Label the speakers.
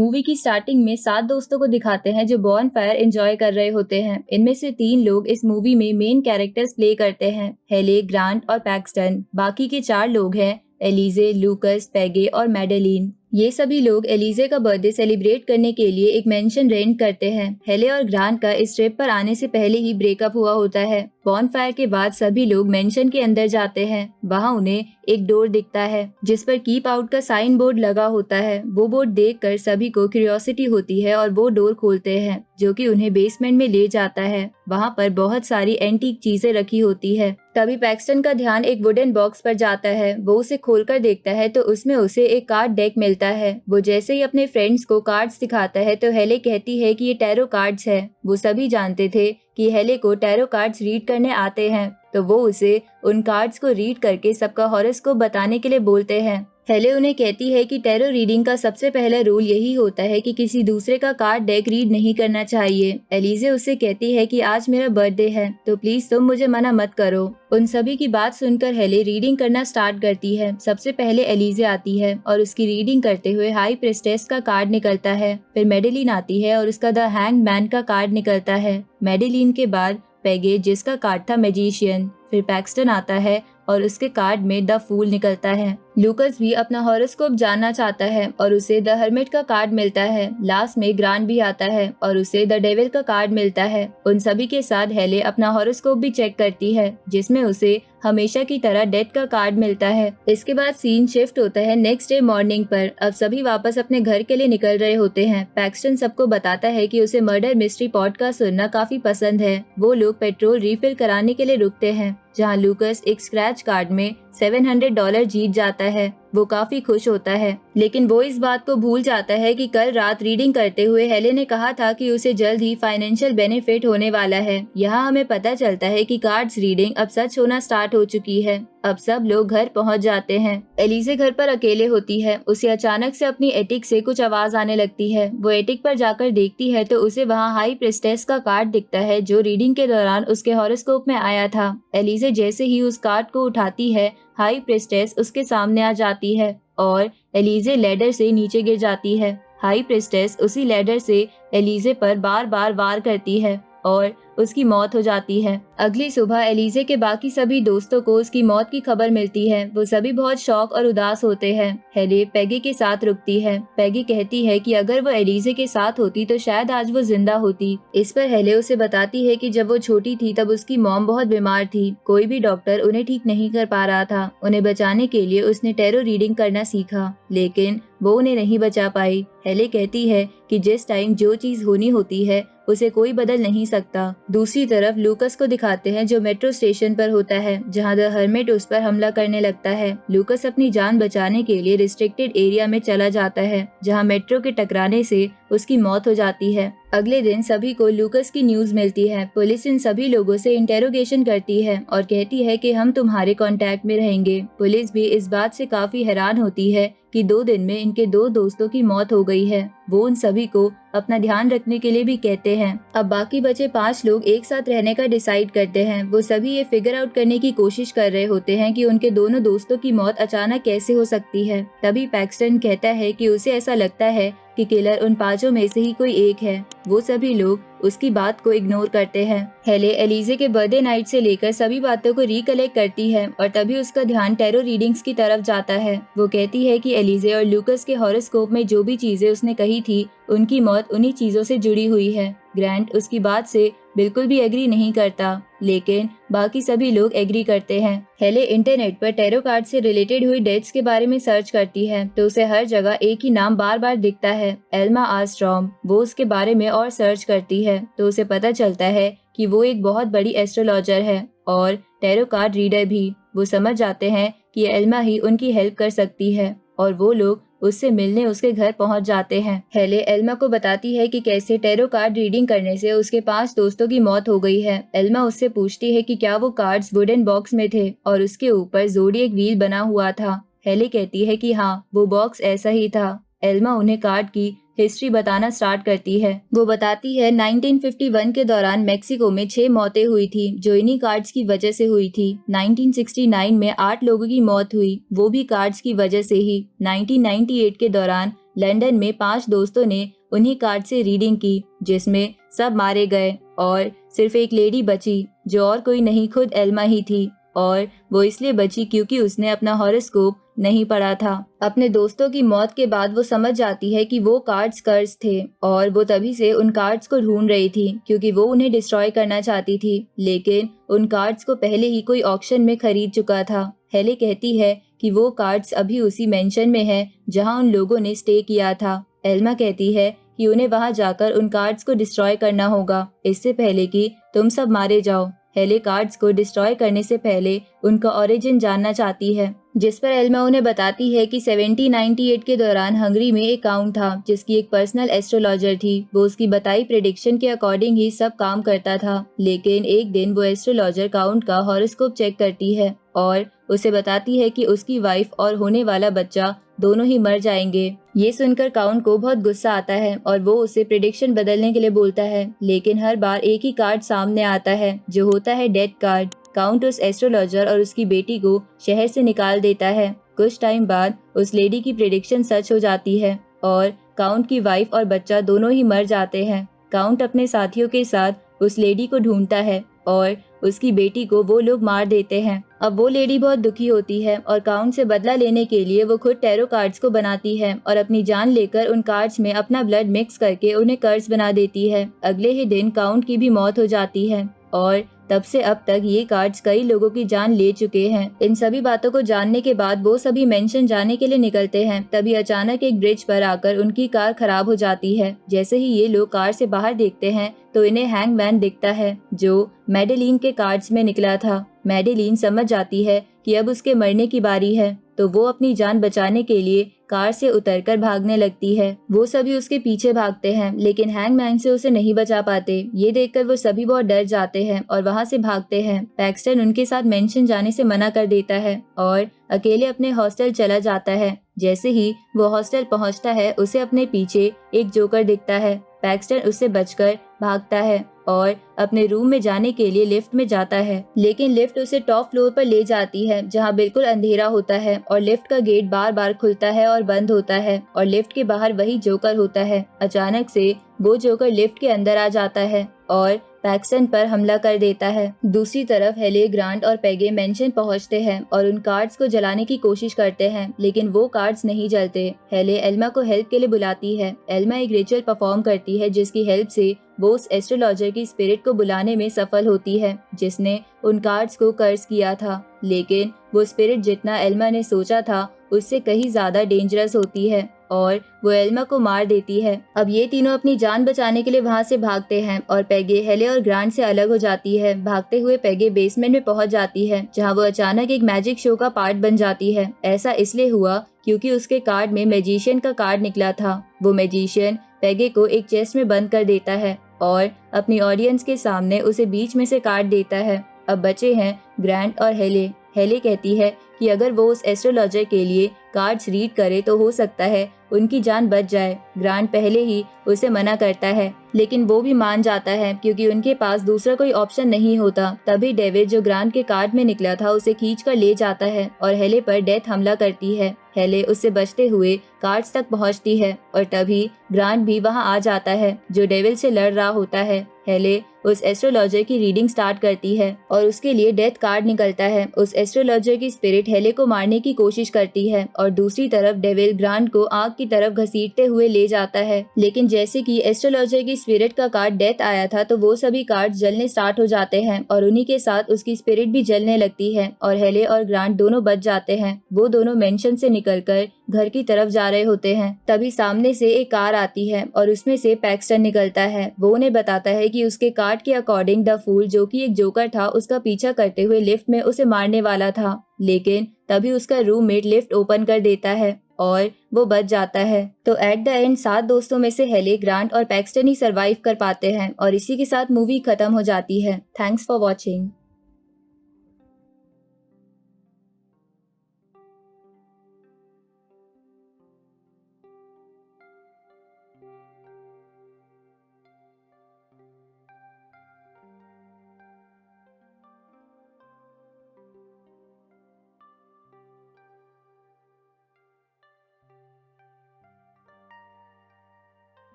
Speaker 1: Movie की starting में 7 दोस्तों को दिखाते हैं जो बॉन फायर एंजॉय कर रहे होते हैं। इनमें से 3 लोग इस मूवी में मेन कैरेक्टर्स प्ले करते हैं, हेले, ग्रांट और पैक्सटन। बाकी के 4 लोग हैं एलिजे, लूकस, पेगे और मैडेलीन। ये सभी लोग एलिजे का बर्थडे सेलिब्रेट करने के लिए एक मेंशन रेंट करते हैं। हेले और ग्रांट का इस ट्रिप पर आने से पहले ही ब्रेकअप हुआ होता है। बॉनफायर के बाद सभी लोग मेंशन के अंदर जाते हैं। वहाँ उन्हें एक डोर दिखता है जिस पर कीप आउट का साइन बोर्ड लगा होता है। वो बोर्ड देखकर सभी को क्यूरियोसिटी होती है और वो डोर खोलते हैं जो कि उन्हें बेसमेंट में ले जाता है। वहाँ पर बहुत सारी एंटीक चीजें रखी होती है। तभी पैक्सटन का ध्यान एक वुडन बॉक्स पर जाता है। वो उसे खोलकर देखता है तो उसमें उसे एक कार्ड डेक मिलता है। वो जैसे ही अपने फ्रेंड्स को कार्ड्स दिखाता है तो हेले कहती है कि ये टैरो कार्ड्स है। वो सभी जानते थे कि हेले को टैरो कार्ड्स रीड करने आते हैं, तो वो उसे उन कार्ड्स को रीड करके सबका हॉरोस्कोप बताने के लिए बोलते हैं। हेले उन्हें कहती है कि टैरो रीडिंग का सबसे पहला रूल यही होता है कि किसी दूसरे का कार्ड डेक रीड नहीं करना चाहिए। एलिजे उससे कहती है कि आज मेरा बर्थडे है तो प्लीज तुम मुझे मना मत करो। उन सभी की बात सुनकर हेले रीडिंग करना स्टार्ट करती है। सबसे पहले एलिजे आती है और उसकी रीडिंग करते हुए हाई प्रेस्टेस का कार्ड निकलता है। फिर मैडेलीन आती है और उसका द हैंग्ड मैन का कार्ड निकलता है। मैडेलीन के बाद पेगे जिसका कार्ड था मैजिशियन। फिर पैक्सटन आता है और उसके कार्ड में द फूल निकलता है। लूकस भी अपना हॉरोस्कोप जानना चाहता है और उसे द हर्मिट का कार्ड मिलता है। लास्ट में ग्रांट भी आता है और उसे द डेविल का कार्ड मिलता है। उन सभी के साथ हेले अपना हॉरोस्कोप भी चेक करती है जिसमें उसे हमेशा की तरह डेथ का कार्ड मिलता है। इसके बाद सीन शिफ्ट होता है नेक्स्ट डे मॉर्निंग पर। अब सभी वापस अपने घर के लिए निकल रहे होते हैं। पैक्सटन सबको बताता है कि उसे मर्डर मिस्ट्री पॉडकास्ट सुनना काफी पसंद है। वो लोग पेट्रोल रिफिल कराने के लिए रुकते हैं जहाँ लूकस एक स्क्रैच कार्ड में $700 जीत जाता है। वो काफी खुश होता है, लेकिन वो इस बात को भूल जाता है कि कल रात रीडिंग करते हुए हेले ने कहा था कि उसे जल्द ही फाइनेंशियल बेनिफिट होने वाला है। यहाँ हमें पता चलता है कि कार्ड्स रीडिंग अब सच होना स्टार्ट हो चुकी है। अब सब लोग घर पहुँच जाते हैं। एलिजे घर पर अकेले होती है। उसे अचानक से अपनी एटिक से कुछ आवाज आने लगती है। वो एटिक पर जाकर देखती है तो उसे वहाँ हाई प्रेस्टेस का कार्ड दिखता है जो रीडिंग के दौरान उसके हॉरोस्कोप में आया था। एलिजे जैसे ही उस कार्ड को उठाती है, हाई प्रेस्टेस उसके सामने आ जाती है और एलिजे लैडर से नीचे गिर जाती है। हाई प्रेस्टेस उसी लैडर से एलिजे पर बार बार वार करती है और उसकी मौत हो जाती है। अगली सुबह एलिजे के बाकी सभी दोस्तों को उसकी मौत की खबर मिलती है। वो सभी बहुत शॉक और उदास होते हैं। हेले पेगी के साथ रुकती है। पेगी कहती है कि अगर वो एलिजे के साथ होती तो शायद आज वो जिंदा होती। इस पर हेले उसे बताती है कि जब वो छोटी थी तब उसकी मॉम बहुत बीमार थी। कोई भी डॉक्टर उन्हें ठीक नहीं कर पा रहा था। उन्हें बचाने के लिए उसने टैरो रीडिंग करना सीखा, लेकिन वो उन्हें नहीं बचा पाई। हेले कहती है कि जिस टाइम जो चीज होनी होती है उसे कोई बदल नहीं सकता। दूसरी तरफ लूकस को दिखाते हैं जो मेट्रो स्टेशन पर होता है जहां द हर्मिट उस पर हमला करने लगता है। लूकस अपनी जान बचाने के लिए रिस्ट्रिक्टेड एरिया में चला जाता है जहां मेट्रो के टकराने से उसकी मौत हो जाती है। अगले दिन सभी को लूकस की न्यूज मिलती है। पुलिस इन सभी लोगों से इंटेरोगेशन करती है और कहती है कि हम तुम्हारे कांटेक्ट में रहेंगे। पुलिस भी इस बात से काफी हैरान होती है कि 2 दिन में इनके 2 दोस्तों की मौत हो गई है। वो उन सभी को अपना ध्यान रखने के लिए भी कहते हैं। अब बाकी बचे 5 लोग एक साथ रहने का डिसाइड करते हैं। वो सभी ये फिगर आउट करने की कोशिश कर रहे होते हैं कि उनके दोनों दोस्तों की मौत अचानक कैसे हो सकती है। तभी पैक्सटन कहता है कि उसे ऐसा लगता है कि किलर उन 5 में से ही कोई एक है। वो सभी लोग उसकी बात को इग्नोर करते हैं। हेले एलिजे के बर्थडे नाइट से लेकर सभी बातों को रिकलेक्ट करती है और तभी उसका ध्यान टैरो रीडिंग्स की तरफ जाता है। वो कहती है कि एलिजे और लूकस के हॉरोस्कोप में जो भी चीजें उसने कही थी उनकी मौत उन्हीं चीजों से जुड़ी हुई है। ग्रांट उसकी बात से बिल्कुल भी एग्री नहीं करता, लेकिन बाकी सभी लोग एग्री करते हैं। हेले इंटरनेट पर टैरो कार्ड से रिलेटेड हुई डेथ्स के बारे में सर्च करती है तो उसे हर जगह एक ही नाम बार बार दिखता है, एल्मा आर्मस्ट्रॉन्ग। वो उसके बारे में और सर्च करती है तो उसे पता चलता है कि वो एक बहुत बड़ी एस्ट्रोलॉजर है और टैरो कार्ड रीडर भी। वो समझ जाते हैं कि एल्मा ही उनकी हेल्प कर सकती है और वो लोग उससे मिलने उसके घर पहुंच जाते हैं। हेले एल्मा को बताती है कि कैसे टैरो कार्ड रीडिंग करने से उसके 5 दोस्तों की मौत हो गई है। एल्मा उससे पूछती है कि क्या वो कार्ड्स वुडन बॉक्स में थे और उसके ऊपर ज़ोडिएक व्हील बना हुआ था। हेले कहती है कि हाँ, वो बॉक्स ऐसा ही था। एल्मा उन्हें कार्ड की हिस्ट्री बताना स्टार्ट करती है। वो बताती है 1951 के दौरान मेक्सिको में 6 मौतें हुई थी जो इन्हीं कार्ड्स की वजह से हुई थी। 1969 में 8 लोगों की मौत हुई, वो भी कार्ड्स की वजह से ही। 1998 के दौरान लंदन में 5 दोस्तों ने उन्हीं कार्ड से रीडिंग की, जिसमें सब मारे गए और सिर्फ एक लेडी बची, जो और कोई नहीं खुद एल्मा ही थी। और वो इसलिए बची क्योंकि उसने अपना हॉरोस्कोप नहीं पढ़ा था। अपने दोस्तों की मौत के बाद वो समझ जाती है कि वो कार्ड्स कर्स थे और वो तभी से उन कार्ड्स को ढूंढ रही थी क्योंकि वो उन्हें डिस्ट्रॉय करना चाहती थी, लेकिन उन कार्ड्स को पहले ही कोई ऑक्शन में खरीद चुका था। हेले कहती है कि वो कार्ड्स अभी उसी मेंशन में है जहां उन लोगों ने स्टे किया था। एल्मा कहती है कि उन्हें वहां जाकर उन कार्ड्स को डिस्ट्रॉय करना होगा इससे पहले कि तुम सब मारे जाओ। हेले कार्ड्स को डिस्ट्रॉय करने से पहले उनका ओरिजिन जानना चाहती है, जिस पर एल्मा उन्हें बताती है कि 1798 के दौरान हंगरी में एक काउंट था जिसकी एक पर्सनल एस्ट्रोलॉजर थी। वो उसकी बताई प्रेडिक्शन के अकॉर्डिंग ही सब काम करता था, लेकिन एक दिन वो एस्ट्रोलॉजर काउंट का हॉरोस्कोप चेक करती है और उसे बताती है कि उसकी वाइफ और होने वाला बच्चा दोनों ही मर जाएंगे। ये सुनकर काउंट को बहुत गुस्सा आता है और वो उसे प्रेडिक्शन बदलने के लिए बोलता है, लेकिन हर बार एक ही कार्ड सामने आता है जो होता है डेथ कार्ड। काउंट उस एस्ट्रोलॉजर और उसकी बेटी को शहर से निकाल देता है। कुछ टाइम बाद उस लेडी की प्रेडिक्शन सच हो जाती है और काउंट की वाइफ और बच्चा दोनों ही मर जाते हैं। काउंट अपने साथियों के साथ उस लेडी को ढूंढता है और उसकी बेटी को वो लोग मार देते हैं। अब वो लेडी बहुत दुखी होती है और काउंट से बदला लेने के लिए वो खुद टैरो कार्ड्स को बनाती है और अपनी जान लेकर उन कार्ड्स में अपना ब्लड मिक्स करके उन्हें कर्स बना देती है। अगले ही दिन काउंट की भी मौत हो जाती है और तब से अब तक ये कार्ड्स कई लोगों की जान ले चुके हैं। इन सभी बातों को जानने के बाद वो सभी मेंशन जाने के लिए निकलते हैं। तभी अचानक एक ब्रिज पर आकर उनकी कार खराब हो जाती है। जैसे ही ये लोग कार से बाहर देखते हैं तो इन्हें हैंगमैन दिखता है जो मैडेलीन के कार्ड्स में निकला था। मैडेलीन समझ जाती है कि अब उसके मरने की बारी है, तो वो अपनी जान बचाने के लिए कार से उतरकर भागने लगती है। वो सभी उसके पीछे भागते हैं, लेकिन हैंगमैन से उसे नहीं बचा पाते। ये देखकर वो सभी बहुत डर जाते हैं और वहाँ से भागते हैं। पैक्सटन उनके साथ मेंशन जाने से मना कर देता है और अकेले अपने हॉस्टल चला जाता है। जैसे ही वो हॉस्टल पहुँचता है उसे अपने पीछे एक जोकर दिखता है। पैक्सटन उससे बचकर भागता है और अपने रूम में जाने के लिए लिफ्ट में जाता है, लेकिन लिफ्ट उसे टॉप फ्लोर पर ले जाती है जहां बिल्कुल अंधेरा होता है और लिफ्ट का गेट बार बार खुलता है और बंद होता है और लिफ्ट के बाहर वही जोकर होता है। अचानक से वो जोकर लिफ्ट के अंदर आ जाता है और पैक्सटन पर हमला कर देता है। दूसरी तरफ हेले, ग्रांट और पेगे मेंशन पहुंचते हैं और उन कार्ड्स को जलाने की कोशिश करते हैं, लेकिन वो कार्ड्स नहीं जलते। हेले एल्मा को हेल्प के लिए बुलाती है। एल्मा एक रिचुअल परफॉर्म करती है जिसकी हेल्प से वो उस एस्ट्रोलॉजर की स्पिरिट को बुलाने में सफल होती है जिसने उन कार्ड्स को कर्स किया था, लेकिन वो स्पिरिट जितना एल्मा ने सोचा था उससे कहीं ज्यादा डेंजरस होती है और वो एल्मा को मार देती है। अब ये तीनों अपनी जान बचाने के लिए वहाँ से भागते हैं और पेगे हेले और ग्रांट से अलग हो जाती है। भागते हुए पेगे बेसमेंट में पहुँच जाती है जहाँ वो अचानक एक मैजिक शो का पार्ट बन जाती है। ऐसा इसलिए हुआ क्योंकि उसके कार्ड में मैजिशियन का कार्ड निकला था। वो मैजिशियन पेगे को एक चेस्ट में बंद कर देता है और अपनी ऑडियंस के सामने उसे बीच में से काट देता है। अब बचे हैं ग्रांट और हेले। हेले कहती है कि अगर वो उस एस्ट्रोलॉजर के लिए कार्ड्स रीड करे तो हो सकता है उनकी जान बच जाए। ग्रांट पहले ही उसे मना करता है, लेकिन वो भी मान जाता है क्योंकि उनके पास दूसरा कोई ऑप्शन नहीं होता। तभी डेविड जो ग्रांट के कार्ड में निकला था उसे खींचकर ले जाता है और हेले पर डेथ हमला करती है। हेले उससे बचते हुए कार्ड्स तक पहुंचती है और तभी ग्रांट भी वहां आ जाता है जो डेविल से लड़ रहा होता है। हेले उस एस्ट्रोलॉजर की रीडिंग स्टार्ट करती है और उसके लिए डेथ कार्ड निकलता है। उस एस्ट्रोलॉजर की स्पिरिट हेले को मारने की कोशिश करती है और दूसरी तरफ डेविल ग्रांट को आग की तरफ घसीटते हुए ले जाता है, लेकिन जैसे कि एस्ट्रोलॉजर की स्पिरिट का कार्ड डेथ आया था तो वो सभी कार्ड जलने स्टार्ट हो जाते हैं और उन्हीं के साथ उसकी स्पिरिट भी जलने लगती है और हेले और ग्रांट दोनों बच जाते हैं। वो दोनों मेंशन से निकलकर घर की तरफ जा रहे होते हैं। तभी सामने से एक कार आती है और उसमें से पैक्सटन निकलता है। वो उन्हें बताता है कि उसके कार्ड के अकॉर्डिंग द फूल जो कि एक जोकर था उसका पीछा करते हुए लिफ्ट में उसे मारने वाला था, लेकिन तभी उसका रूममेट लिफ्ट ओपन कर देता है और वो बच जाता है। तो एट द एंड 7 दोस्तों में से हेले, ग्रांट और पैक्सटन ही सरवाइव कर पाते हैं और इसी के साथ मूवी खत्म हो जाती है। Thanks for watching.